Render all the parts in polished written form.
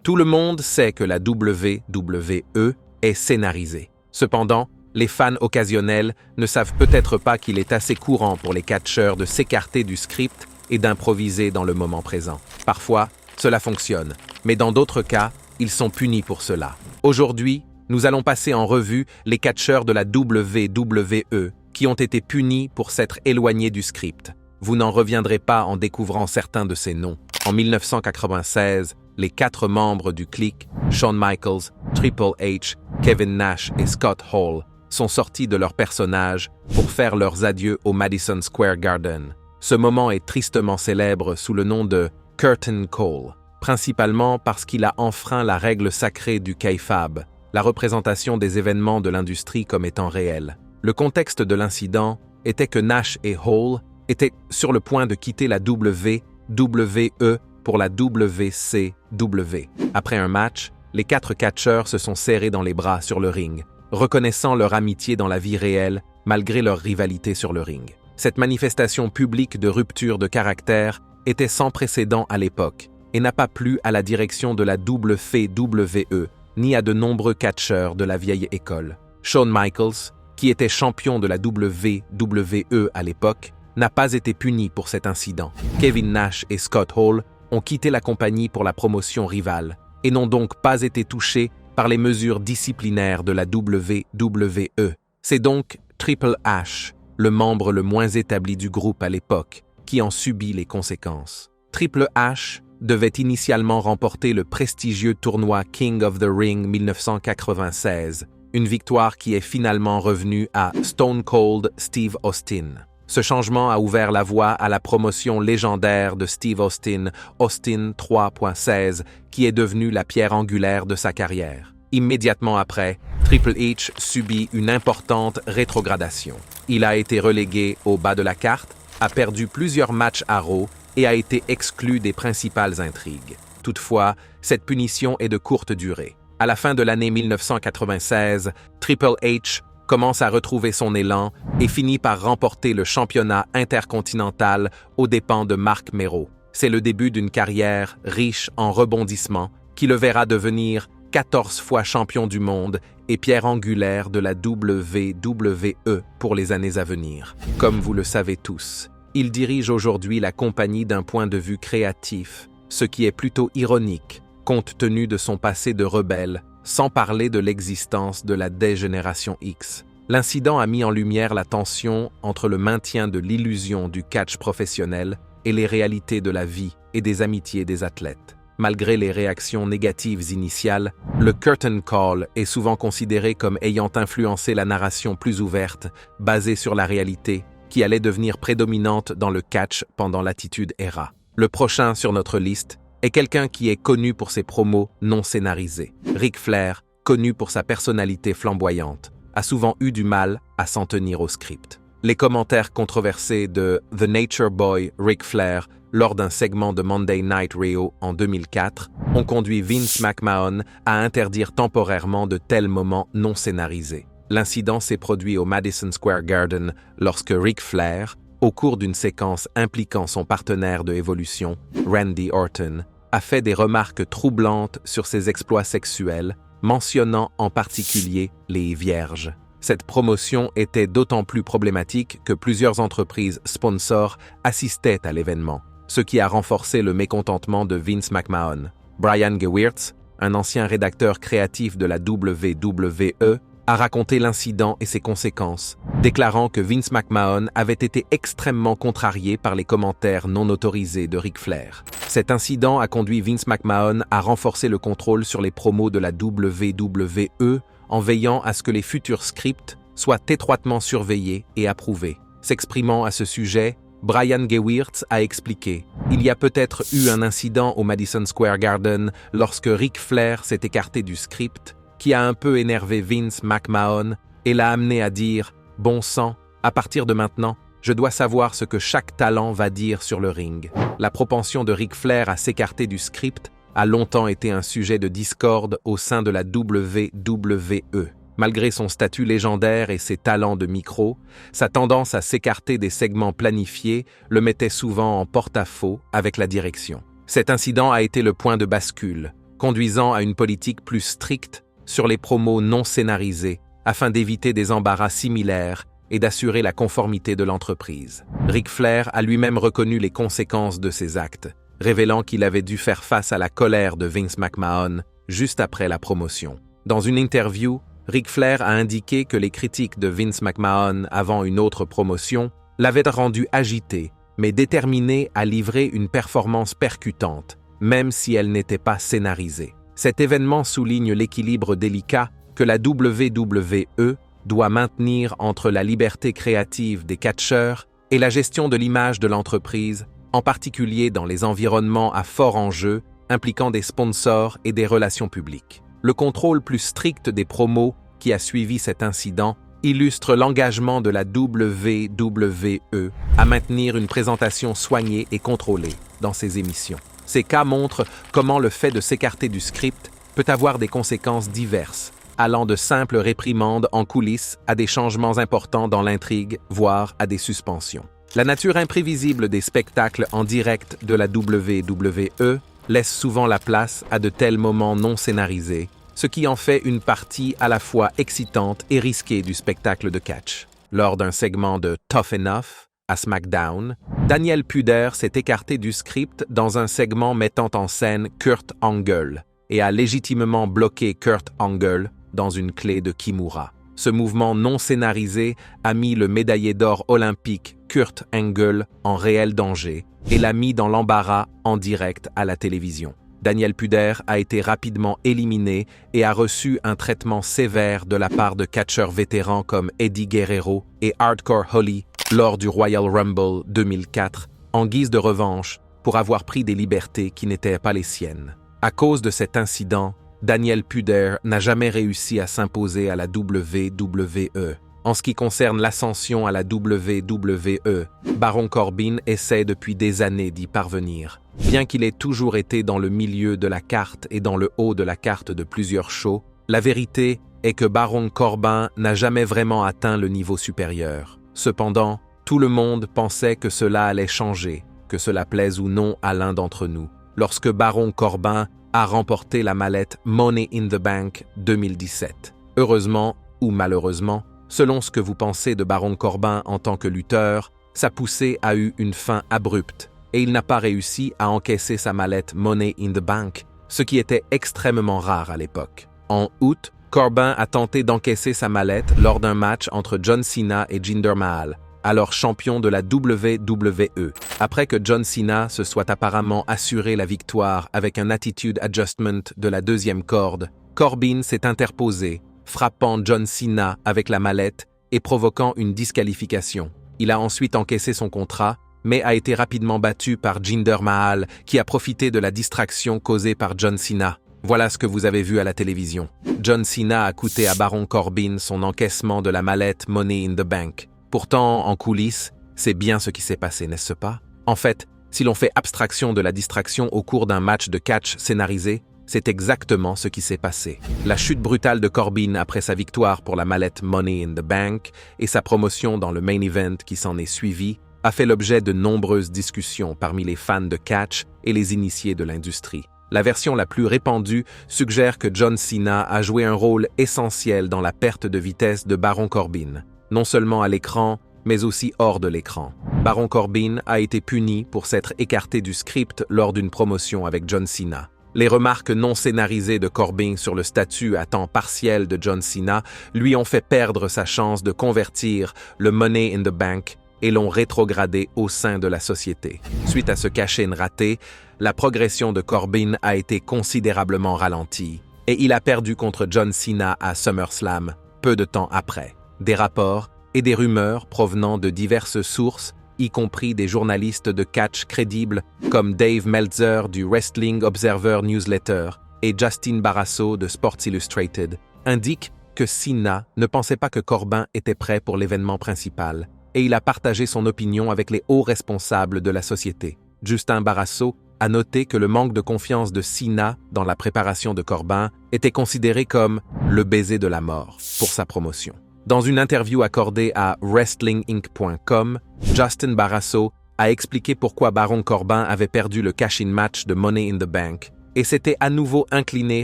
Tout le monde sait que la WWE est scénarisée. Cependant, les fans occasionnels ne savent peut-être pas qu'il est assez courant pour les catcheurs de s'écarter du script et d'improviser dans le moment présent. Parfois, cela fonctionne, mais dans d'autres cas, ils sont punis pour cela. Aujourd'hui, nous allons passer en revue les catcheurs de la WWE qui ont été punis pour s'être éloignés du script. Vous n'en reviendrez pas en découvrant certains de ces noms. En 1996, les 4 membres du clique, Shawn Michaels, Triple H, Kevin Nash et Scott Hall, sont sortis de leur personnage pour faire leurs adieux au Madison Square Garden. Ce moment est tristement célèbre sous le nom de Curtain Call, principalement parce qu'il a enfreint la règle sacrée du kayfabe, la représentation des événements de l'industrie comme étant réels. Le contexte de l'incident était que Nash et Hall étaient sur le point de quitter la WWE pour la WCW. Après un match, les 4 catcheurs se sont serrés dans les bras sur le ring, reconnaissant leur amitié dans la vie réelle malgré leur rivalité sur le ring. Cette manifestation publique de rupture de caractère était sans précédent à l'époque et n'a pas plu à la direction de la WWE ni à de nombreux catcheurs de la vieille école. Shawn Michaels, qui était champion de la WWE à l'époque, n'a pas été puni pour cet incident. Kevin Nash et Scott Hall ont quitté la compagnie pour la promotion rivale et n'ont donc pas été touchés par les mesures disciplinaires de la WWE. C'est donc Triple H, le membre le moins établi du groupe à l'époque, qui en subit les conséquences. Triple H devait initialement remporter le prestigieux tournoi King of the Ring 1996, une victoire qui est finalement revenue à Stone Cold Steve Austin. Ce changement a ouvert la voie à la promotion légendaire de Steve Austin, Austin 3.16, qui est devenue la pierre angulaire de sa carrière. Immédiatement après, Triple H subit une importante rétrogradation. Il a été relégué au bas de la carte, a perdu plusieurs matchs à Raw et a été exclu des principales intrigues. Toutefois, cette punition est de courte durée. À la fin de l'année 1996, Triple H commence à retrouver son élan et finit par remporter le championnat intercontinental aux dépens de Marc Mero. C'est le début d'une carrière riche en rebondissements qui le verra devenir 14 fois champion du monde et pierre angulaire de la WWE pour les années à venir. Comme vous le savez tous, il dirige aujourd'hui la compagnie d'un point de vue créatif, ce qui est plutôt ironique compte tenu de son passé de rebelle, sans parler de l'existence de la Génération X. L'incident a mis en lumière la tension entre le maintien de l'illusion du catch professionnel et les réalités de la vie et des amitiés des athlètes. Malgré les réactions négatives initiales, le Curtain Call est souvent considéré comme ayant influencé la narration plus ouverte, basée sur la réalité, qui allait devenir prédominante dans le catch pendant l'Attitude Era. Le prochain sur notre liste est quelqu'un qui est connu pour ses promos non scénarisés. Ric Flair, connu pour sa personnalité flamboyante, a souvent eu du mal à s'en tenir au script. Les commentaires controversés de The Nature Boy Ric Flair lors d'un segment de Monday Night Raw en 2004 ont conduit Vince McMahon à interdire temporairement de tels moments non scénarisés. L'incident s'est produit au Madison Square Garden lorsque Ric Flair, au cours d'une séquence impliquant son partenaire de évolution, Randy Orton, a fait des remarques troublantes sur ses exploits sexuels, mentionnant en particulier les vierges. Cette promotion était d'autant plus problématique que plusieurs entreprises sponsors assistaient à l'événement, ce qui a renforcé le mécontentement de Vince McMahon. Brian Gewirtz, un ancien rédacteur créatif de la WWE, a raconté l'incident et ses conséquences, déclarant que Vince McMahon avait été extrêmement contrarié par les commentaires non autorisés de Ric Flair. Cet incident a conduit Vince McMahon à renforcer le contrôle sur les promos de la WWE en veillant à ce que les futurs scripts soient étroitement surveillés et approuvés. S'exprimant à ce sujet, Brian Gewirtz a expliqué « Il y a peut-être eu un incident au Madison Square Garden lorsque Ric Flair s'est écarté du script qui a un peu énervé Vince McMahon et l'a amené à dire « Bon sang, à partir de maintenant, je dois savoir ce que chaque talent va dire sur le ring. » La propension de Ric Flair à s'écarter du script a longtemps été un sujet de discorde au sein de la WWE. Malgré son statut légendaire et ses talents de micro, sa tendance à s'écarter des segments planifiés le mettait souvent en porte-à-faux avec la direction. Cet incident a été le point de bascule, conduisant à une politique plus stricte sur les promos non scénarisés afin d'éviter des embarras similaires et d'assurer la conformité de l'entreprise. Ric Flair a lui-même reconnu les conséquences de ses actes, révélant qu'il avait dû faire face à la colère de Vince McMahon juste après la promotion. Dans une interview, Ric Flair a indiqué que les critiques de Vince McMahon avant une autre promotion l'avaient rendu agité, mais déterminé à livrer une performance percutante, même si elle n'était pas scénarisée. Cet événement souligne l'équilibre délicat que la WWE doit maintenir entre la liberté créative des catcheurs et la gestion de l'image de l'entreprise, en particulier dans les environnements à fort enjeu impliquant des sponsors et des relations publiques. Le contrôle plus strict des promos qui a suivi cet incident illustre l'engagement de la WWE à maintenir une présentation soignée et contrôlée dans ses émissions. Ces cas montrent comment le fait de s'écarter du script peut avoir des conséquences diverses, allant de simples réprimandes en coulisses à des changements importants dans l'intrigue, voire à des suspensions. La nature imprévisible des spectacles en direct de la WWE laisse souvent la place à de tels moments non scénarisés, ce qui en fait une partie à la fois excitante et risquée du spectacle de catch. Lors d'un segment de Tough Enough, à SmackDown, Daniel Puder s'est écarté du script dans un segment mettant en scène Kurt Angle et a légitimement bloqué Kurt Angle dans une clé de Kimura. Ce mouvement non scénarisé a mis le médaillé d'or olympique Kurt Angle en réel danger et l'a mis dans l'embarras en direct à la télévision. Daniel Puder a été rapidement éliminé et a reçu un traitement sévère de la part de catcheurs vétérans comme Eddie Guerrero et Hardcore Holly lors du Royal Rumble 2004, en guise de revanche pour avoir pris des libertés qui n'étaient pas les siennes. À cause de cet incident, Daniel Puder n'a jamais réussi à s'imposer à la WWE. En ce qui concerne l'ascension à la WWE, Baron Corbin essaie depuis des années d'y parvenir. Bien qu'il ait toujours été dans le milieu de la carte et dans le haut de la carte de plusieurs shows, la vérité est que Baron Corbin n'a jamais vraiment atteint le niveau supérieur. Cependant, tout le monde pensait que cela allait changer, que cela plaise ou non à l'un d'entre nous, lorsque Baron Corbin a remporté la mallette Money in the Bank 2017. Heureusement ou malheureusement, selon ce que vous pensez de Baron Corbin en tant que lutteur, sa poussée a eu une fin abrupte et il n'a pas réussi à encaisser sa mallette Money in the Bank, ce qui était extrêmement rare à l'époque. En août, Corbin a tenté d'encaisser sa mallette lors d'un match entre John Cena et Jinder Mahal, alors champion de la WWE, après que John Cena se soit apparemment assuré la victoire avec un attitude adjustment de la deuxième corde. Corbin s'est interposé, frappant John Cena avec la mallette et provoquant une disqualification. Il a ensuite encaissé son contrat, mais a été rapidement battu par Jinder Mahal, qui a profité de la distraction causée par John Cena. Voilà ce que vous avez vu à la télévision. John Cena a coûté à Baron Corbin son encaissement de la mallette Money in the Bank. Pourtant, en coulisses, c'est bien ce qui s'est passé, n'est-ce pas? En fait, si l'on fait abstraction de la distraction au cours d'un match de catch scénarisé, c'est exactement ce qui s'est passé. La chute brutale de Corbin après sa victoire pour la mallette Money in the Bank et sa promotion dans le main event qui s'en est suivi a fait l'objet de nombreuses discussions parmi les fans de catch et les initiés de l'industrie. La version la plus répandue suggère que John Cena a joué un rôle essentiel dans la perte de vitesse de Baron Corbin, non seulement à l'écran, mais aussi hors de l'écran. Baron Corbin a été puni pour s'être écarté du script lors d'une promotion avec John Cena. Les remarques non scénarisées de Corbin sur le statut à temps partiel de John Cena lui ont fait perdre sa chance de convertir le Money in the Bank et l'ont rétrogradé au sein de la société. Suite à ce cash-in raté, la progression de Corbin a été considérablement ralentie et il a perdu contre John Cena à SummerSlam peu de temps après. Des rapports et des rumeurs provenant de diverses sources, y compris des journalistes de catch crédibles comme Dave Meltzer du Wrestling Observer Newsletter et Justin Barrasso de Sports Illustrated, indiquent que Cena ne pensait pas que Corbin était prêt pour l'événement principal et il a partagé son opinion avec les hauts responsables de la société. Justin Barrasso a noté que le manque de confiance de Cena dans la préparation de Corbin était considéré comme le baiser de la mort pour sa promotion. Dans une interview accordée à WrestlingInc.com, Justin Barrasso a expliqué pourquoi Baron Corbin avait perdu le cash-in match de Money in the Bank et s'était à nouveau incliné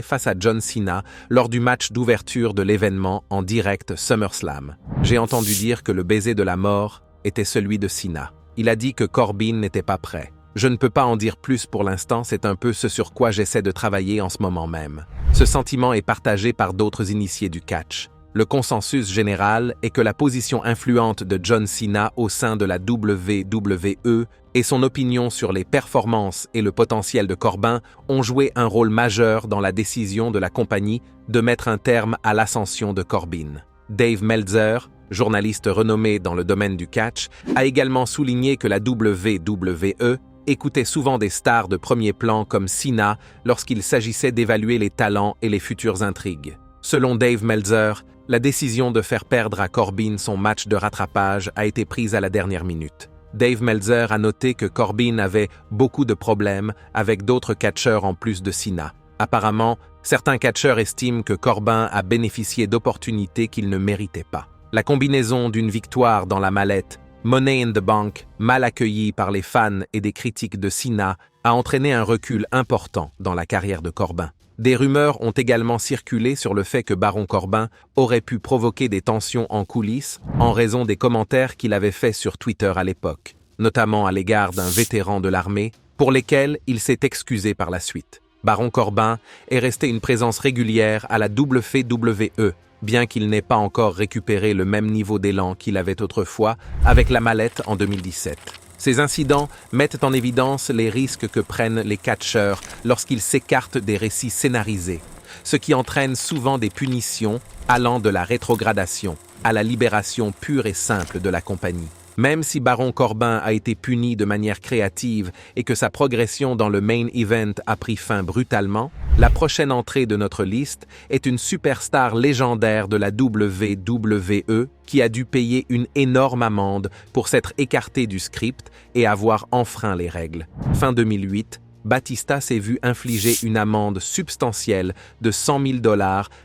face à John Cena lors du match d'ouverture de l'événement en direct SummerSlam. J'ai entendu dire que le baiser de la mort était celui de Cena. Il a dit que Corbin n'était pas prêt. Je ne peux pas en dire plus pour l'instant, c'est un peu ce sur quoi j'essaie de travailler en ce moment même. Ce sentiment est partagé par d'autres initiés du catch. Le consensus général est que la position influente de John Cena au sein de la WWE et son opinion sur les performances et le potentiel de Corbin ont joué un rôle majeur dans la décision de la compagnie de mettre un terme à l'ascension de Corbin. Dave Meltzer, journaliste renommé dans le domaine du catch, a également souligné que la WWE écoutait souvent des stars de premier plan comme Cena lorsqu'il s'agissait d'évaluer les talents et les futures intrigues. Selon Dave Meltzer, la décision de faire perdre à Corbin son match de rattrapage a été prise à la dernière minute. Dave Meltzer a noté que Corbin avait beaucoup de problèmes avec d'autres catcheurs en plus de Cena. Apparemment, certains catcheurs estiment que Corbin a bénéficié d'opportunités qu'il ne méritait pas. La combinaison d'une victoire dans la mallette, Money in the Bank, mal accueillie par les fans et des critiques de Cena, a entraîné un recul important dans la carrière de Corbin. Des rumeurs ont également circulé sur le fait que Baron Corbin aurait pu provoquer des tensions en coulisses en raison des commentaires qu'il avait faits sur Twitter à l'époque, notamment à l'égard d'un vétéran de l'armée, pour lesquels il s'est excusé par la suite. Baron Corbin est resté une présence régulière à la WWE, bien qu'il n'ait pas encore récupéré le même niveau d'élan qu'il avait autrefois avec la mallette en 2017. Ces incidents mettent en évidence les risques que prennent les catcheurs lorsqu'ils s'écartent des récits scénarisés, ce qui entraîne souvent des punitions allant de la rétrogradation à la libération pure et simple de la compagnie. Même si Baron Corbin a été puni de manière créative et que sa progression dans le main event a pris fin brutalement, la prochaine entrée de notre liste est une superstar légendaire de la WWE qui a dû payer une énorme amende pour s'être écarté du script et avoir enfreint les règles. Fin 2008, Batista s'est vu infliger une amende substantielle de $100 000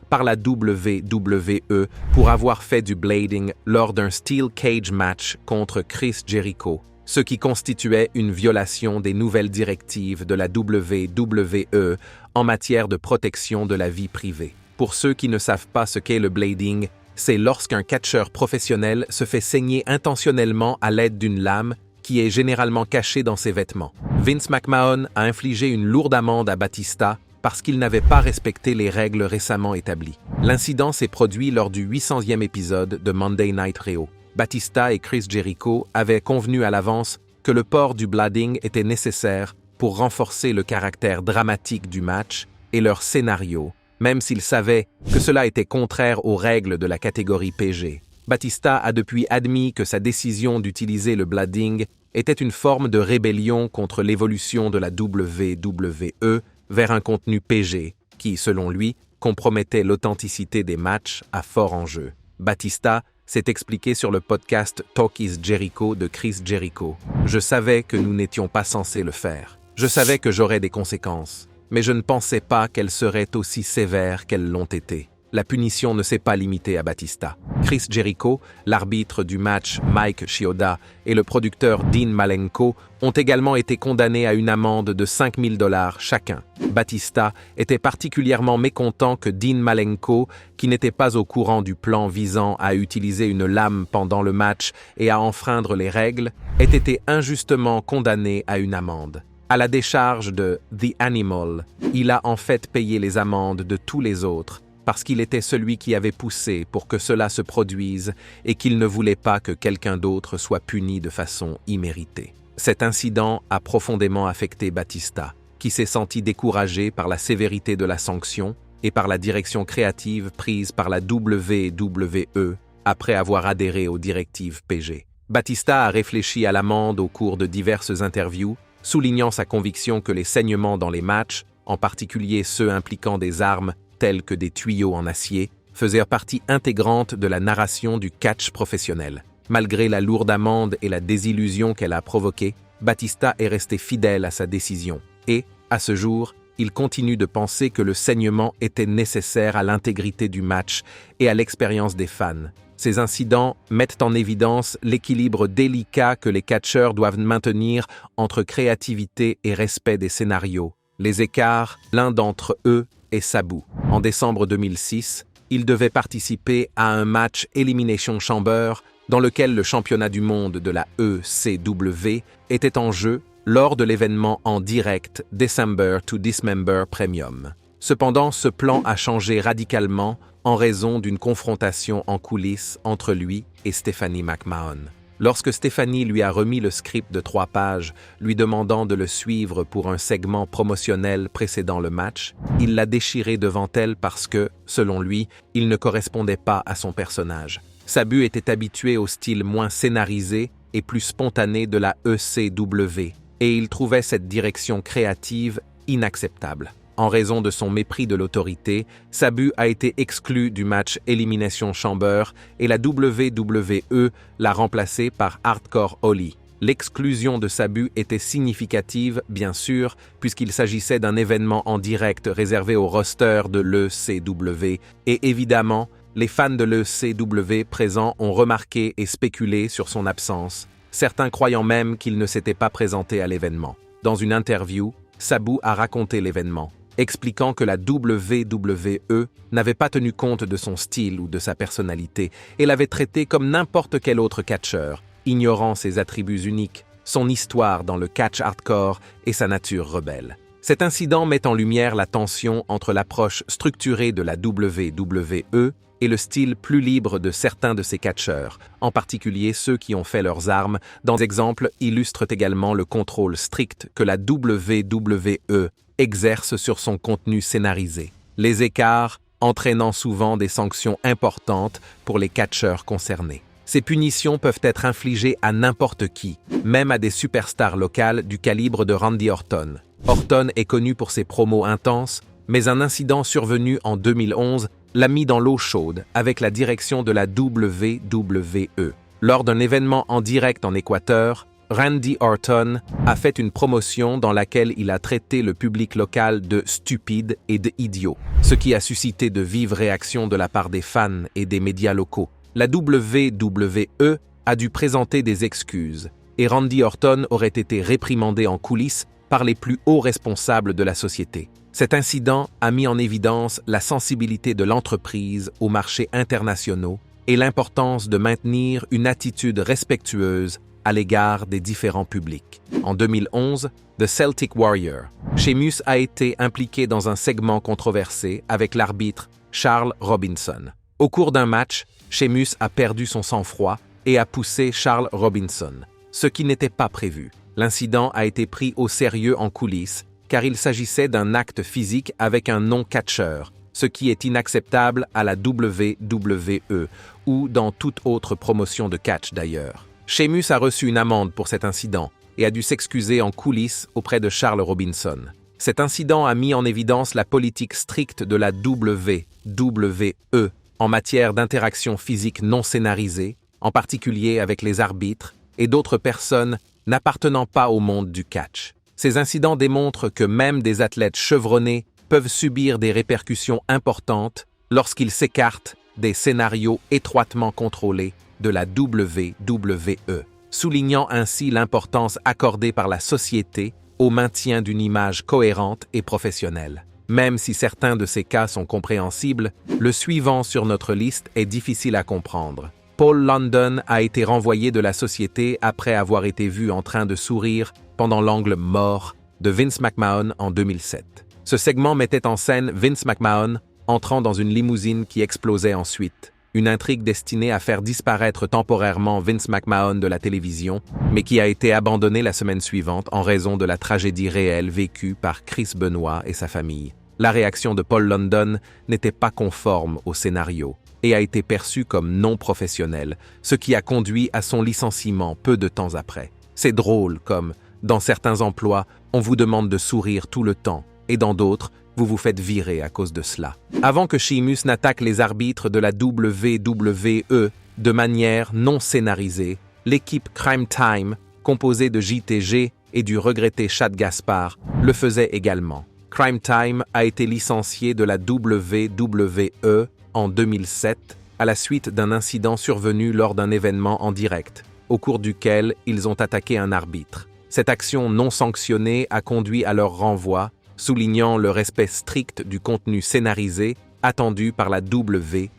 par la WWE pour avoir fait du blading lors d'un Steel Cage match contre Chris Jericho, ce qui constituait une violation des nouvelles directives de la WWE en matière de protection de la vie privée. Pour ceux qui ne savent pas ce qu'est le blading, c'est lorsqu'un catcheur professionnel se fait saigner intentionnellement à l'aide d'une lame qui est généralement caché dans ses vêtements. Vince McMahon a infligé une lourde amende à Batista parce qu'il n'avait pas respecté les règles récemment établies. L'incident s'est produit lors du 800e épisode de Monday Night Raw. Batista et Chris Jericho avaient convenu à l'avance que le port du blading était nécessaire pour renforcer le caractère dramatique du match et leur scénario, même s'ils savaient que cela était contraire aux règles de la catégorie PG. Batista a depuis admis que sa décision d'utiliser le blading était une forme de rébellion contre l'évolution de la WWE vers un contenu PG qui, selon lui, compromettait l'authenticité des matchs à fort enjeu. Batista s'est expliqué sur le podcast Talk is Jericho de Chris Jericho. « Je savais que nous n'étions pas censés le faire. Je savais que j'aurais des conséquences, mais je ne pensais pas qu'elles seraient aussi sévères qu'elles l'ont été. » La punition ne s'est pas limitée à Batista. Chris Jericho, l'arbitre du match Mike Chioda et le producteur Dean Malenko ont également été condamnés à une amende de $5 000 chacun. Batista était particulièrement mécontent que Dean Malenko, qui n'était pas au courant du plan visant à utiliser une lame pendant le match et à enfreindre les règles, ait été injustement condamné à une amende. À la décharge de The Animal, il a en fait payé les amendes de tous les autres, parce qu'il était celui qui avait poussé pour que cela se produise et qu'il ne voulait pas que quelqu'un d'autre soit puni de façon imméritée. Cet incident a profondément affecté Batista, qui s'est senti découragé par la sévérité de la sanction et par la direction créative prise par la WWE après avoir adhéré aux directives PG. Batista a réfléchi à l'amende au cours de diverses interviews, soulignant sa conviction que les saignements dans les matchs, en particulier ceux impliquant des armes tels que des tuyaux en acier, faisaient partie intégrante de la narration du catch professionnel. Malgré la lourde amende et la désillusion qu'elle a provoquée, Batista est resté fidèle à sa décision et, à ce jour, il continue de penser que le saignement était nécessaire à l'intégrité du match et à l'expérience des fans. Ces incidents mettent en évidence l'équilibre délicat que les catcheurs doivent maintenir entre créativité et respect des scénarios, Les écarts, l'un d'entre eux est Sabu. En décembre 2006, il devait participer à un match Elimination Chamber dans lequel le championnat du monde de la ECW était en jeu lors de l'événement en direct December to Dismember Premium. Cependant, ce plan a changé radicalement en raison d'une confrontation en coulisses entre lui et Stephanie McMahon. Lorsque Stephanie lui a remis le script de 3 pages, lui demandant de le suivre pour un segment promotionnel précédant le match, il l'a déchiré devant elle parce que, selon lui, il ne correspondait pas à son personnage. Sabu était habitué au style moins scénarisé et plus spontané de la ECW, et il trouvait cette direction créative inacceptable. En raison de son mépris de l'autorité, Sabu a été exclu du match Elimination Chamber et la WWE l'a remplacé par Hardcore Holly. L'exclusion de Sabu était significative, bien sûr, puisqu'il s'agissait d'un événement en direct réservé au roster de l'ECW, et évidemment, les fans de l'ECW présents ont remarqué et spéculé sur son absence, certains croyant même qu'il ne s'était pas présenté à l'événement. Dans une interview, Sabu a raconté l'événement, expliquant que la WWE n'avait pas tenu compte de son style ou de sa personnalité et l'avait traité comme n'importe quel autre catcheur, ignorant ses attributs uniques, son histoire dans le catch hardcore et sa nature rebelle. Cet incident met en lumière la tension entre l'approche structurée de la WWE et le style plus libre de certains de ses catcheurs, en particulier ceux qui ont fait leurs armes. Dans exemples illustrent également le contrôle strict que la WWE exerce sur son contenu scénarisé. Les écarts entraînant souvent des sanctions importantes pour les catcheurs concernés. Ces punitions peuvent être infligées à n'importe qui, même à des superstars locales du calibre de Randy Orton. Orton est connu pour ses promos intenses, mais un incident survenu en 2011 l'a mis dans l'eau chaude avec la direction de la WWE. Lors d'un événement en direct en Équateur, Randy Orton a fait une promotion dans laquelle il a traité le public local de stupide et d'idiot, ce qui a suscité de vives réactions de la part des fans et des médias locaux. La WWE a dû présenter des excuses, et Randy Orton aurait été réprimandé en coulisses par les plus hauts responsables de la société. Cet incident a mis en évidence la sensibilité de l'entreprise aux marchés internationaux et l'importance de maintenir une attitude respectueuse à l'égard des différents publics. En 2011, The Celtic Warrior, Sheamus a été impliqué dans un segment controversé avec l'arbitre Charles Robinson. Au cours d'un match, Sheamus a perdu son sang-froid et a poussé Charles Robinson, ce qui n'était pas prévu. L'incident a été pris au sérieux en coulisses car il s'agissait d'un acte physique avec un non-catcheur, ce qui est inacceptable à la WWE ou dans toute autre promotion de catch d'ailleurs. Sheamus a reçu une amende pour cet incident et a dû s'excuser en coulisses auprès de Charles Robinson. Cet incident a mis en évidence la politique stricte de la WWE en matière d'interaction physique non scénarisée, en particulier avec les arbitres et d'autres personnes n'appartenant pas au monde du catch. Ces incidents démontrent que même des athlètes chevronnés peuvent subir des répercussions importantes lorsqu'ils s'écartent des scénarios étroitement contrôlés de la WWE, soulignant ainsi l'importance accordée par la société au maintien d'une image cohérente et professionnelle. Même si certains de ces cas sont compréhensibles, le suivant sur notre liste est difficile à comprendre. Paul London a été renvoyé de la société après avoir été vu en train de sourire pendant l'angle mort de Vince McMahon en 2007. Ce segment mettait en scène Vince McMahon entrant dans une limousine qui explosait ensuite. Une intrigue destinée à faire disparaître temporairement Vince McMahon de la télévision, mais qui a été abandonnée la semaine suivante en raison de la tragédie réelle vécue par Chris Benoit et sa famille. La réaction de Paul London n'était pas conforme au scénario et a été perçue comme non professionnelle, ce qui a conduit à son licenciement peu de temps après. C'est drôle comme, dans certains emplois, on vous demande de sourire tout le temps, et dans d'autres, vous vous faites virer à cause de cela. Avant que Sheamus n'attaque les arbitres de la WWE de manière non scénarisée, l'équipe Crime Time, composée de JTG et du regretté Chad Gaspard, le faisait également. Crime Time a été licencié de la WWE en 2007 à la suite d'un incident survenu lors d'un événement en direct, au cours duquel ils ont attaqué un arbitre. Cette action non sanctionnée a conduit à leur renvoi, soulignant le respect strict du contenu scénarisé attendu par la WWE.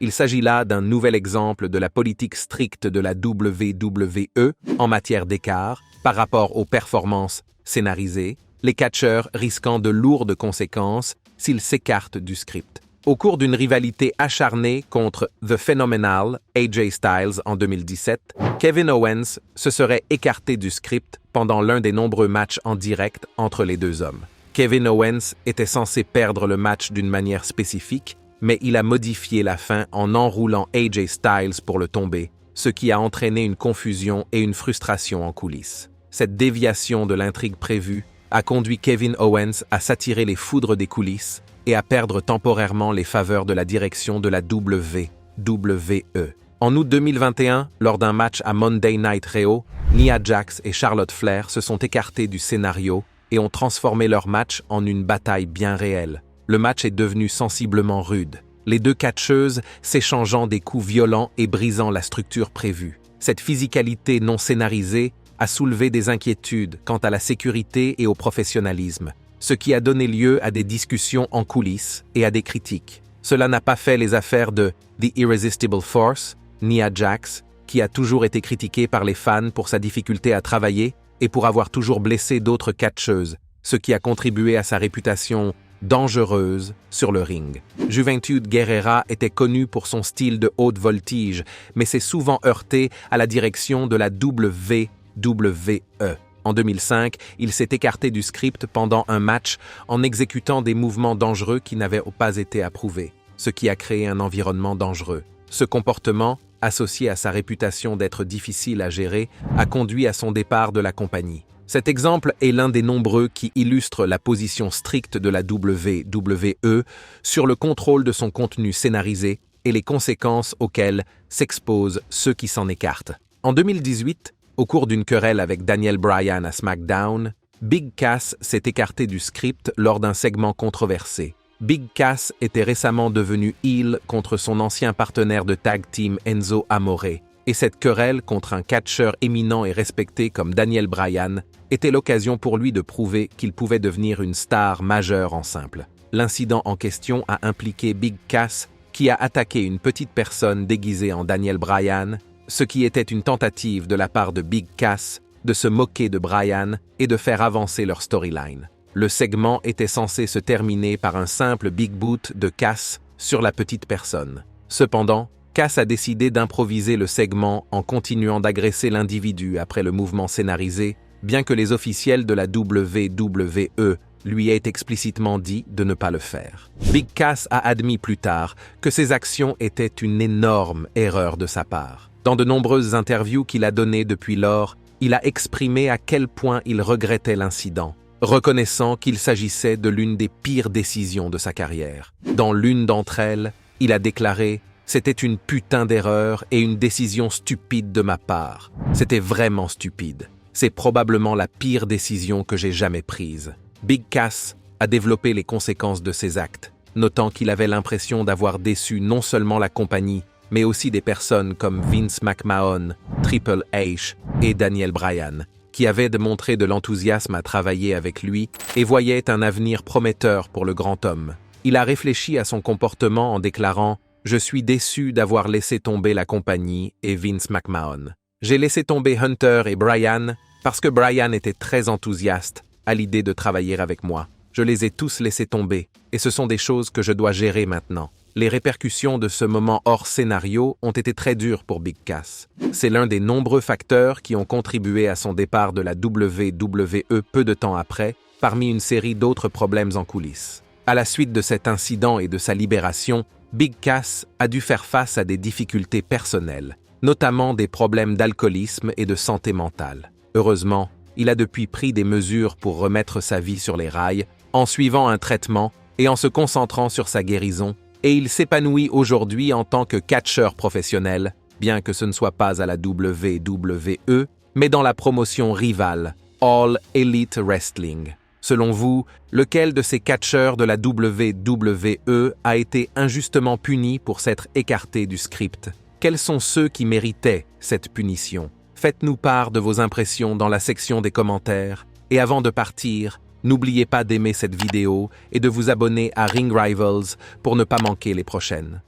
Il s'agit là d'un nouvel exemple de la politique stricte de la WWE en matière d'écart par rapport aux performances scénarisées, les catcheurs risquant de lourdes conséquences s'ils s'écartent du script. Au cours d'une rivalité acharnée contre The Phenomenal AJ Styles en 2017, Kevin Owens se serait écarté du script pendant l'un des nombreux matchs en direct entre les deux hommes. Kevin Owens était censé perdre le match d'une manière spécifique, mais il a modifié la fin en enroulant AJ Styles pour le tomber, ce qui a entraîné une confusion et une frustration en coulisses. Cette déviation de l'intrigue prévue a conduit Kevin Owens à s'attirer les foudres des coulisses et à perdre temporairement les faveurs de la direction de la WWE. En août 2021, lors d'un match à Monday Night Raw, Nia Jax et Charlotte Flair se sont écartés du scénario et ont transformé leur match en une bataille bien réelle. Le match est devenu sensiblement rude, les deux catcheuses s'échangeant des coups violents et brisant la structure prévue. Cette physicalité non scénarisée a soulevé des inquiétudes quant à la sécurité et au professionnalisme, ce qui a donné lieu à des discussions en coulisses et à des critiques. Cela n'a pas fait les affaires de The Irresistible Force, Nia Jax, qui a toujours été critiquée par les fans pour sa difficulté à travailler et pour avoir toujours blessé d'autres catcheuses, ce qui a contribué à sa réputation dangereuse sur le ring. Juventud Guerrera était connu pour son style de haute voltige, mais s'est souvent heurté à la direction de la WWE. En 2005, il s'est écarté du script pendant un match en exécutant des mouvements dangereux qui n'avaient pas été approuvés, ce qui a créé un environnement dangereux. Ce comportement, associé à sa réputation d'être difficile à gérer, a conduit à son départ de la compagnie. Cet exemple est l'un des nombreux qui illustre la position stricte de la WWE sur le contrôle de son contenu scénarisé et les conséquences auxquelles s'exposent ceux qui s'en écartent. En 2018, au cours d'une querelle avec Daniel Bryan à SmackDown, Big Cass s'est écarté du script lors d'un segment controversé. Big Cass était récemment devenu heel contre son ancien partenaire de tag team Enzo Amore, et cette querelle contre un catcheur éminent et respecté comme Daniel Bryan était l'occasion pour lui de prouver qu'il pouvait devenir une star majeure en simple. L'incident en question a impliqué Big Cass, qui a attaqué une petite personne déguisée en Daniel Bryan, ce qui était une tentative de la part de Big Cass de se moquer de Bryan et de faire avancer leur storyline. Le segment était censé se terminer par un simple big boot de Cass sur la petite personne. Cependant, Cass a décidé d'improviser le segment en continuant d'agresser l'individu après le mouvement scénarisé, bien que les officiels de la WWE lui aient explicitement dit de ne pas le faire. Big Cass a admis plus tard que ses actions étaient une énorme erreur de sa part. Dans de nombreuses interviews qu'il a données depuis lors, il a exprimé à quel point il regrettait l'incident, reconnaissant qu'il s'agissait de l'une des pires décisions de sa carrière. Dans l'une d'entre elles, il a déclaré « C'était une putain d'erreur et une décision stupide de ma part. C'était vraiment stupide. C'est probablement la pire décision que j'ai jamais prise. » Big Cass a développé les conséquences de ses actes, notant qu'il avait l'impression d'avoir déçu non seulement la compagnie, mais aussi des personnes comme Vince McMahon, Triple H et Daniel Bryan, qui avaient démontré de l'enthousiasme à travailler avec lui et voyaient un avenir prometteur pour le grand homme. Il a réfléchi à son comportement en déclarant « Je suis déçu d'avoir laissé tomber la compagnie et Vince McMahon. J'ai laissé tomber Hunter et Bryan parce que Bryan était très enthousiaste à l'idée de travailler avec moi. Je les ai tous laissés tomber et ce sont des choses que je dois gérer maintenant. » Les répercussions de ce moment hors scénario ont été très dures pour Big Cass. C'est l'un des nombreux facteurs qui ont contribué à son départ de la WWE peu de temps après, parmi une série d'autres problèmes en coulisses. À la suite de cet incident et de sa libération, Big Cass a dû faire face à des difficultés personnelles, notamment des problèmes d'alcoolisme et de santé mentale. Heureusement, il a depuis pris des mesures pour remettre sa vie sur les rails, en suivant un traitement et en se concentrant sur sa guérison, et il s'épanouit aujourd'hui en tant que catcheur professionnel, bien que ce ne soit pas à la WWE, mais dans la promotion rivale, All Elite Wrestling. Selon vous, lequel de ces catcheurs de la WWE a été injustement puni pour s'être écarté du script? Quels sont ceux qui méritaient cette punition? Faites-nous part de vos impressions dans la section des commentaires, et avant de partir, N'oubliez pas d'aimer cette vidéo et de vous abonner à Ring Rivals pour ne pas manquer les prochaines.